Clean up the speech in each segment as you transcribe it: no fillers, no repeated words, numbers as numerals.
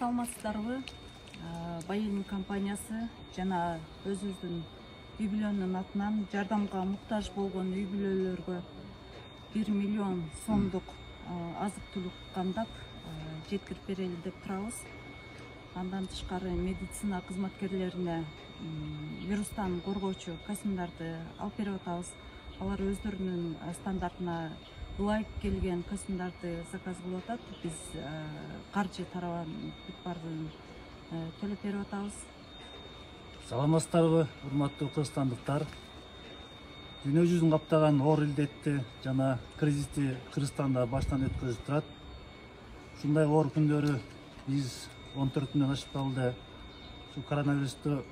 саламатсыздарбы? Байелим компаниясы жана өзүбүздүн үй бүлөнүн атынан жардамга муктаж болгон үй бүлөлөргө 1 миллион сомдук азык-түлүк камдап жеткирип берели деп турабыз. Андан тышкары медицина кызматкерлерине вирустан коргоочу костюмдарды алып берип атабыз. Алар өздөрүнүн стандартына ылайык келген костюмдарды заказ кылып атат. Биз каржы тарабан бүт баардыгын төлөп берип атабыз. Саламатсыздарбы, урматтуу кыргызстандыктар. Дүйнө жүзүн каптаган оор илдетти жана кризисти Кыргызстанда баштан өткөрүлүп турат. Ушундай оор күндөрү биз 14 ашып калды. Ушу коронавирусту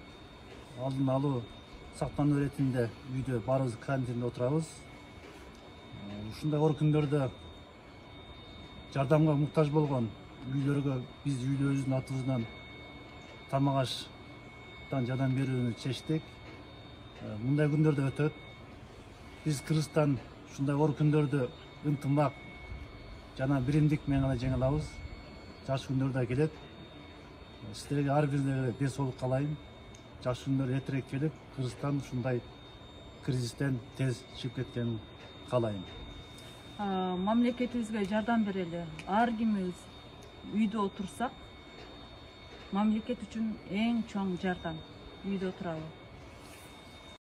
алдын алуу сактануу иретинде үйдө баарыбыз карантинде отурабыз. Ушундай оор күндөрдө жардамга муктаж болгон үйлөргө биз үйлөрүбүздүн атыбыздан тамак аштан жардам берүүнү чечтик. Мындай күндөр да өтөт. Биз Кыргызстан ушундай оор күндөрдү ынтымак жана биримдик менен гана жеңе алабыз. Жакшы күндөр да келет. Сиздерге ар бирлерге ден соолук каалайм. Жакшы күндөр эртерээк келип, Кыргызстан ушундай кризистен тез чыгып кеткенин каалайм. Мамлекетибизге жардам берели. Ар кимибиз үйдө отурсак, мамлекет үчүн эң чоң жардам үйдө отурабы.